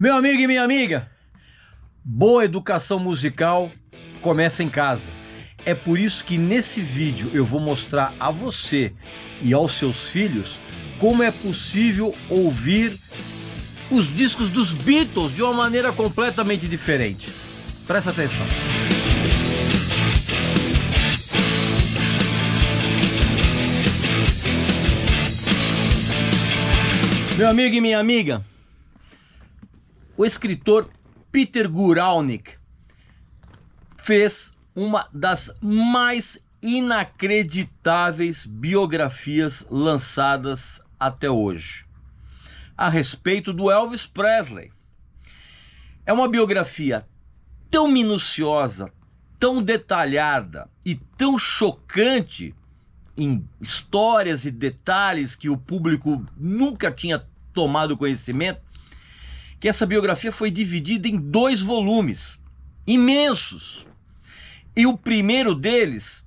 Meu amigo e minha amiga, boa educação musical começa em casa. É por isso que nesse vídeo eu vou mostrar a você e aos seus filhos como é possível ouvir os discos dos Beatles de uma maneira completamente diferente. Presta atenção. Meu amigo e minha amiga, o escritor Peter Guralnick fez uma das mais inacreditáveis biografias lançadas até hoje, a respeito do Elvis Presley. É uma biografia tão minuciosa, tão detalhada e tão chocante em histórias e detalhes que o público nunca tinha tomado conhecimento, que essa biografia foi dividida em 2 volumes imensos. E o primeiro deles,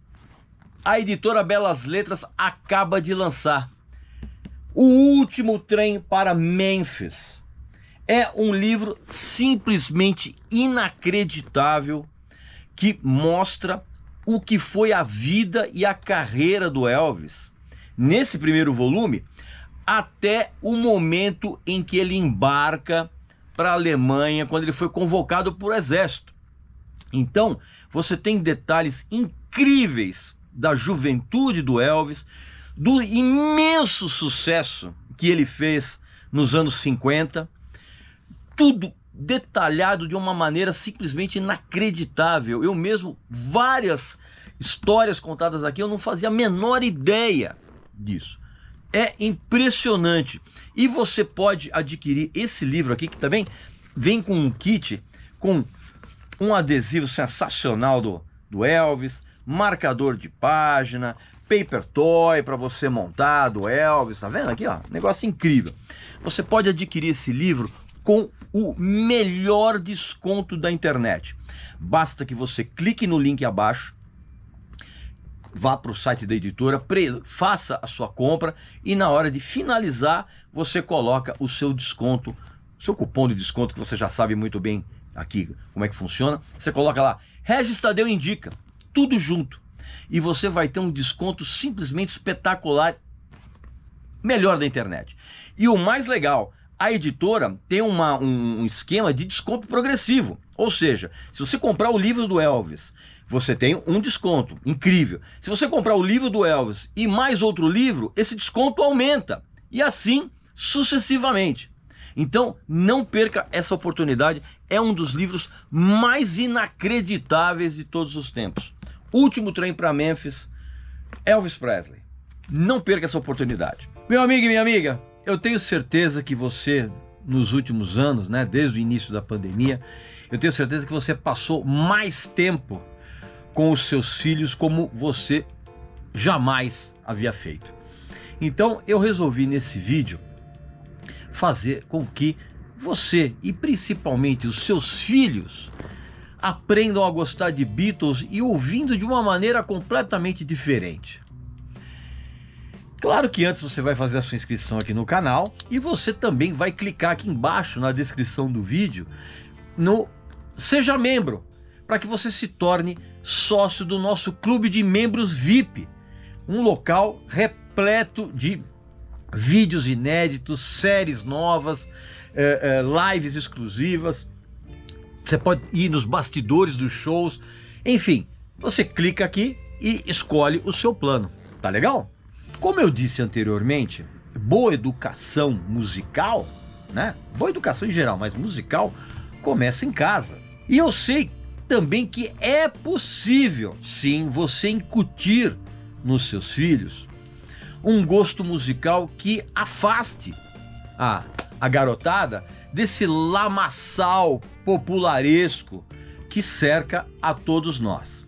a editora Belas Letras acaba de lançar. O Último Trem para Memphis. É um livro simplesmente inacreditável que mostra o que foi a vida e a carreira do Elvis nesse primeiro volume, até o momento em que ele embarca para a Alemanha, quando ele foi convocado para o exército. Então, você tem detalhes incríveis da juventude do Elvis, do imenso sucesso que ele fez nos anos 50, tudo detalhado de uma maneira simplesmente inacreditável. Eu mesmo, várias histórias contadas aqui, eu não fazia a menor ideia disso. É impressionante. E você pode adquirir esse livro aqui, que também vem com um kit, com um adesivo sensacional do Elvis, marcador de página, paper toy para você montar do Elvis, tá vendo aqui, ó? Negócio incrível. Você pode adquirir esse livro com o melhor desconto da internet. Basta que você clique no link abaixo, vá para o site da editora, faça a sua compra e na hora de finalizar você coloca o seu desconto, seu cupom de desconto, que você já sabe muito bem aqui como é que funciona. Você coloca lá, Regis Tadeu Indica, tudo junto. E você vai ter um desconto simplesmente espetacular, melhor da internet. E o mais legal, a editora tem um esquema de desconto progressivo. Ou seja, se você comprar o livro do Elvis, você tem um desconto incrível. Se você comprar o livro do Elvis e mais outro livro, esse desconto aumenta. E assim sucessivamente. Então, não perca essa oportunidade. É um dos livros mais inacreditáveis de todos os tempos. Último Trem para Memphis, Elvis Presley. Não perca essa oportunidade. Meu amigo e minha amiga, eu tenho certeza que você, nos últimos anos, né, desde o início da pandemia, eu tenho certeza que você passou mais tempo com os seus filhos como você jamais havia feito. Então eu resolvi nesse vídeo fazer com que você e principalmente os seus filhos aprendam a gostar de Beatles e ouvindo de uma maneira completamente diferente. Claro que antes você vai fazer a sua inscrição aqui no canal e você também vai clicar aqui embaixo na descrição do vídeo no Seja Membro, para que você se torne sócio do nosso clube de membros VIP, um local repleto de vídeos inéditos, séries novas, lives exclusivas. Você pode ir nos bastidores dos shows, enfim, você clica aqui e escolhe o seu plano, tá legal? Como eu disse anteriormente, boa educação musical, né? Boa educação em geral, mas musical começa em casa. E eu sei também que é possível, sim, você incutir nos seus filhos um gosto musical que afaste a garotada desse lamaçal popularesco que cerca a todos nós.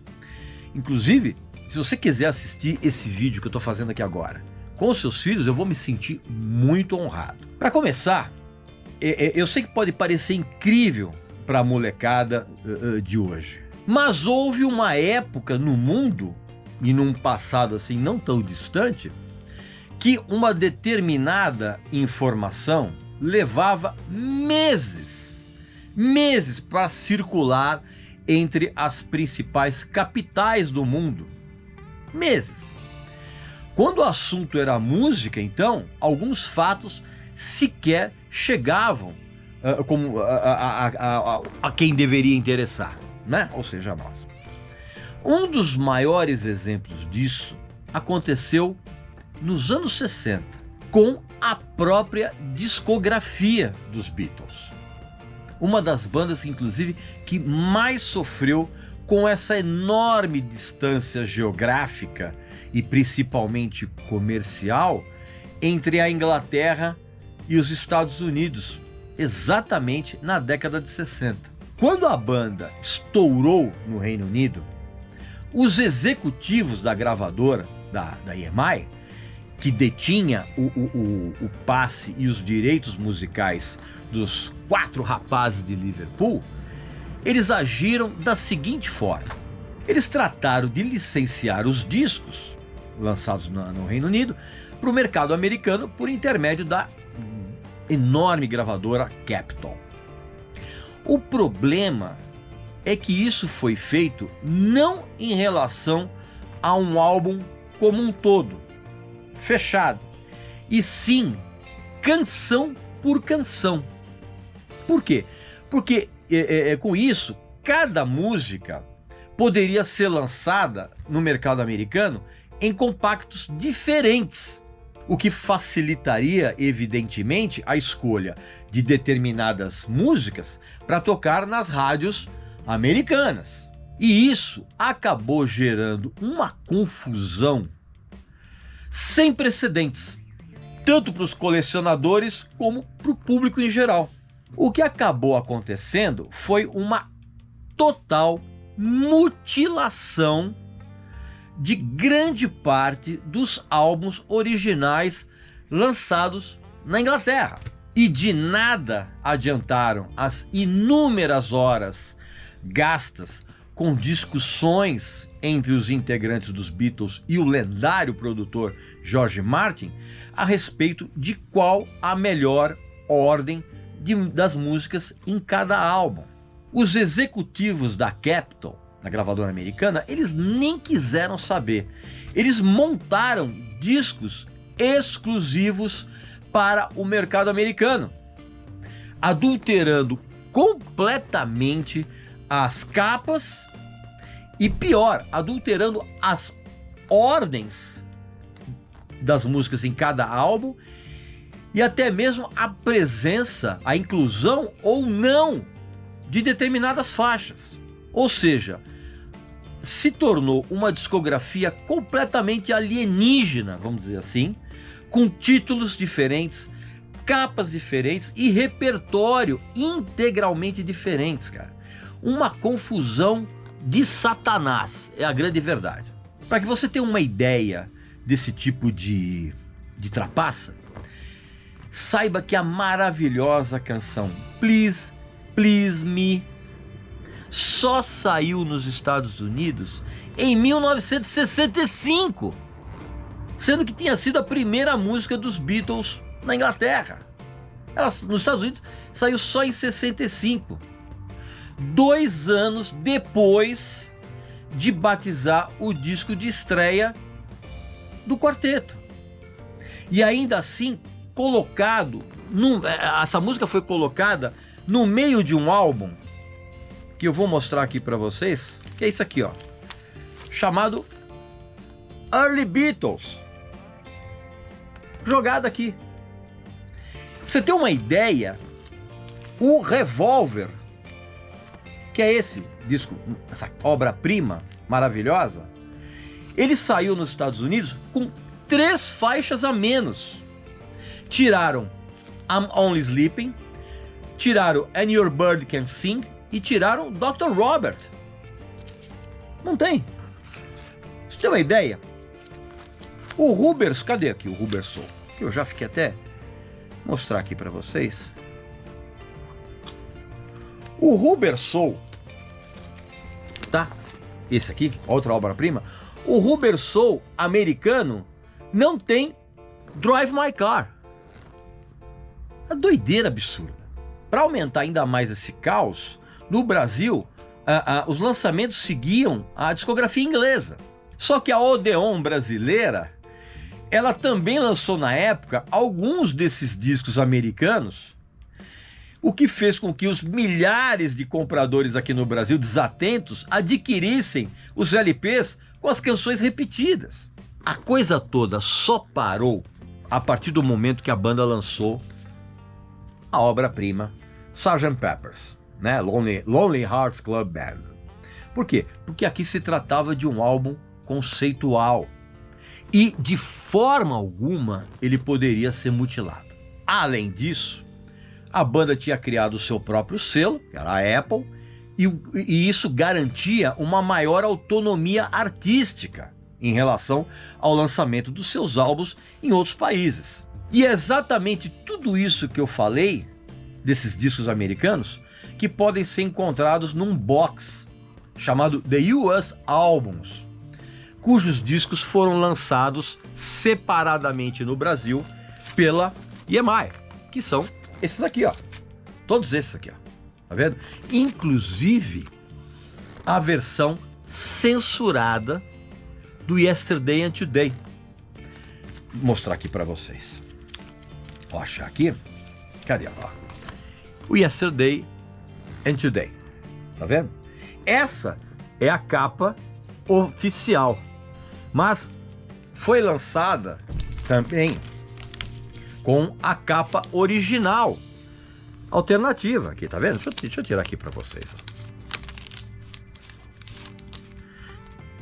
Inclusive, se você quiser assistir esse vídeo que eu estou fazendo aqui agora com os seus filhos, eu vou me sentir muito honrado. Para começar, eu sei que pode parecer incrível para a molecada de hoje, mas houve uma época no mundo, e num passado assim não tão distante, que uma determinada informação levava meses meses para circular entre as principais capitais do mundo. Meses. Quando o assunto era música, então, alguns fatos sequer chegavam a quem deveria interessar, né? Ou seja, a nós. Um dos maiores exemplos disso aconteceu nos anos 60, com a própria discografia dos Beatles. Uma das bandas, inclusive, que mais sofreu com essa enorme distância geográfica e principalmente comercial entre a Inglaterra e os Estados Unidos, exatamente na década de 60. Quando a banda estourou no Reino Unido, os executivos da gravadora, da EMI, que detinha o passe e os direitos musicais dos 4 rapazes de Liverpool, eles agiram da seguinte forma. Eles trataram de licenciar os discos lançados no Reino Unido para o mercado americano por intermédio da enorme gravadora Capitol. O problema é que isso foi feito não em relação a um álbum como um todo, fechado, e sim canção por canção. Por quê? Porque com isso, cada música poderia ser lançada no mercado americano em compactos diferentes, o que facilitaria, evidentemente, a escolha de determinadas músicas para tocar nas rádios americanas. E isso acabou gerando uma confusão sem precedentes, tanto para os colecionadores como para o público em geral. O que acabou acontecendo foi uma total mutilação de grande parte dos álbuns originais lançados na Inglaterra. E de nada adiantaram as inúmeras horas gastas com discussões entre os integrantes dos Beatles e o lendário produtor George Martin a respeito de qual a melhor ordem das músicas em cada álbum. Os executivos da Capitol, da gravadora americana, eles nem quiseram saber. Eles montaram discos exclusivos para o mercado americano, adulterando completamente as capas e, pior, adulterando as ordens das músicas em cada álbum e até mesmo a presença, a inclusão ou não de determinadas faixas. Ou seja, se tornou uma discografia completamente alienígena, vamos dizer assim, com títulos diferentes, capas diferentes e repertório integralmente diferentes, cara. Uma confusão de Satanás, é a grande verdade. Para que você tenha uma ideia desse tipo de trapaça, saiba que a maravilhosa canção Please, Please Me só saiu nos Estados Unidos em 1965, sendo que tinha sido a primeira música dos Beatles na Inglaterra. Ela, nos Estados Unidos, saiu só em 65, 2 anos depois de batizar o disco de estreia do quarteto. E ainda assim, essa música foi colocada no meio de um álbum que eu vou mostrar aqui para vocês, que é isso aqui, ó, chamado Early Beatles, jogado aqui. Pra você ter uma ideia, o Revolver, que é esse disco, essa obra-prima maravilhosa, ele saiu nos Estados Unidos com 3 faixas a menos. Tiraram I'm Only Sleeping, tiraram And Your Bird Can Sing e tiraram Dr. Robert. Não tem. Você tem uma ideia? O Rubber, cadê aqui o Rubber Soul? Que eu já fiquei até mostrar aqui para vocês. O Rubber Soul, tá? Esse aqui, outra obra-prima. O Rubber Soul americano não tem Drive My Car. É doideira absurda. para aumentar ainda mais esse caos, no Brasil, os lançamentos seguiam a discografia inglesa. Só que a Odeon brasileira, ela também lançou na época alguns desses discos americanos, o que fez com que os milhares de compradores aqui no Brasil, desatentos, adquirissem os LPs com as canções repetidas. A coisa toda só parou a partir do momento que a banda lançou a obra-prima Sgt. Pepper's, né? Lonely Hearts Club Band. Por quê? Porque aqui se tratava de um álbum conceitual e de forma alguma ele poderia ser mutilado. Além disso, a banda tinha criado o seu próprio selo, que era a Apple, e isso garantia uma maior autonomia artística em relação ao lançamento dos seus álbuns em outros países. E é exatamente tudo isso que eu falei desses discos americanos que podem ser encontrados num box chamado The US Albums, cujos discos foram lançados separadamente no Brasil pela EMI, que são esses aqui, ó. Todos esses aqui, ó. Tá vendo? Inclusive a versão censurada do Yesterday and Today. Vou mostrar aqui para vocês. Vou achar aqui. Cadê? Ó. O Yesterday and Today. Tá vendo? Essa é a capa oficial, mas foi lançada também com a capa original alternativa aqui, tá vendo? Deixa eu tirar aqui para vocês, ó.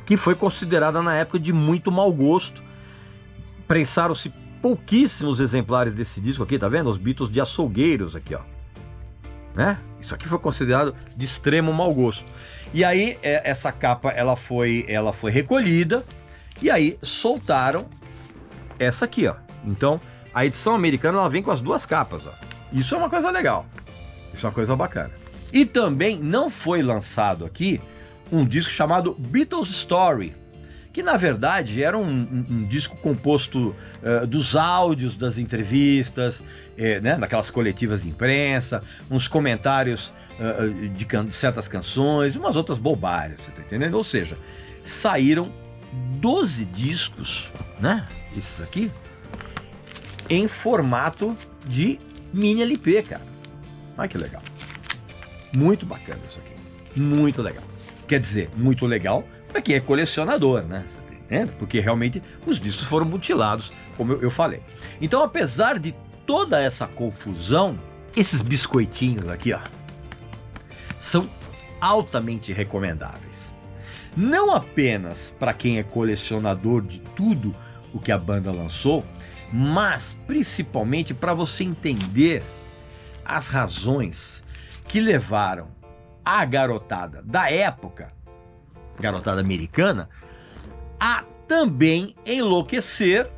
Que foi considerada na época de muito mau gosto. Prensaram-se pouquíssimos exemplares desse disco aqui, tá vendo? Os Beatles de açougueiros aqui, ó. Né? Isso aqui foi considerado de extremo mau gosto. E aí essa capa ela foi recolhida e aí soltaram essa aqui, ó. Então a edição americana ela vem com as duas capas, ó. Isso é uma coisa legal. Isso é uma coisa bacana. E também não foi lançado aqui um disco chamado Beatles Story, que na verdade era um disco composto dos áudios das entrevistas, né, naquelas coletivas de imprensa, uns comentários de certas canções, umas outras bobagens, você tá entendendo? Ou seja, saíram 12 discos, né, esses aqui, em formato de mini LP, cara. Olha que legal. Muito bacana isso aqui. Muito legal. Quer dizer, muito legal para quem é colecionador, né? Você tá entendendo? Porque realmente os discos foram mutilados, como eu falei. Então, apesar de toda essa confusão, esses biscoitinhos aqui, ó, são altamente recomendáveis. Não apenas para quem é colecionador de tudo o que a banda lançou, mas principalmente para você entender as razões que levaram a garotada da época, garotada americana, a também enlouquecer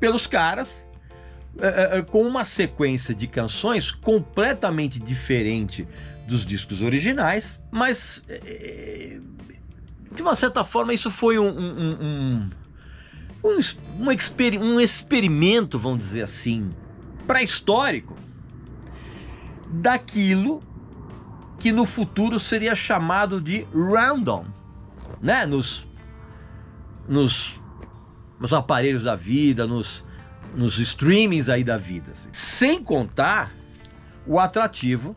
pelos caras com uma sequência de canções completamente diferente dos discos originais, mas de uma certa forma isso foi um experimento, vamos dizer assim, pré-histórico daquilo que no futuro seria chamado de random, né? Nos aparelhos da vida, nos streamings aí da vida, assim. Sem contar o atrativo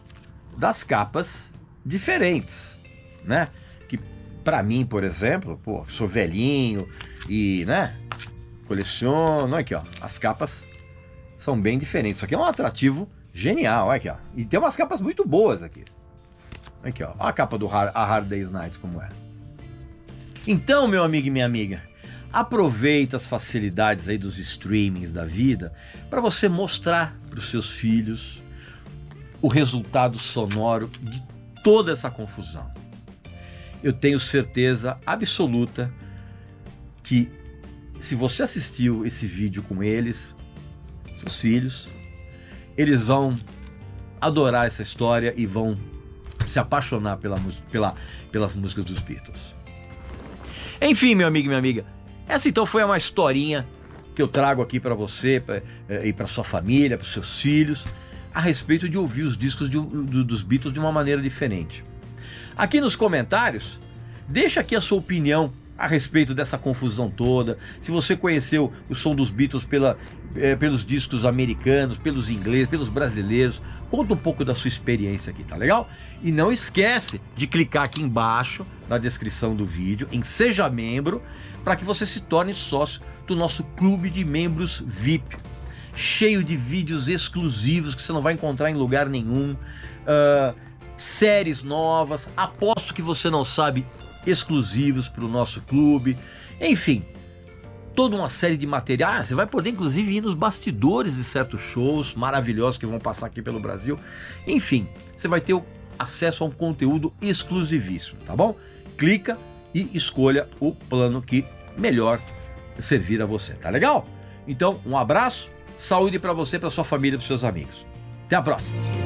das capas diferentes, né? Que para mim, por exemplo, pô, sou velhinho e, né, coleciono, aqui, ó, as capas são bem diferentes. Isso aqui é um atrativo genial, olha aqui, ó. E tem umas capas muito boas aqui. Aqui, ó, a capa do A Hard Day's Night como é. Então, meu amigo e minha amiga, aproveita as facilidades aí dos streamings da vida para você mostrar para os seus filhos o resultado sonoro de toda essa confusão. Eu tenho certeza absoluta que se você assistiu esse vídeo com eles, seus filhos, eles vão adorar essa história e vão se apaixonar pelas músicas dos Beatles. Enfim, meu amigo e minha amiga, essa então foi uma historinha que eu trago aqui para você e para sua família, para os seus filhos, a respeito de ouvir os discos dos Beatles de uma maneira diferente. Aqui nos comentários, deixa aqui a sua opinião a respeito dessa confusão toda, se você conheceu o som dos Beatles pelos discos americanos, pelos ingleses, pelos brasileiros, conta um pouco da sua experiência aqui, tá legal? E não esquece de clicar aqui embaixo, na descrição do vídeo, em Seja Membro, para que você se torne sócio do nosso clube de membros VIP, cheio de vídeos exclusivos que você não vai encontrar em lugar nenhum, séries novas, aposto que você não sabe, exclusivos para o nosso clube, enfim, toda uma série de materiais. Você vai poder inclusive ir nos bastidores de certos shows maravilhosos que vão passar aqui pelo Brasil. Enfim, você vai ter acesso a um conteúdo exclusivíssimo, tá bom? Clica e escolha o plano que melhor servir a você, tá legal? Então, um abraço, saúde para você, para sua família, para seus amigos. Até a próxima!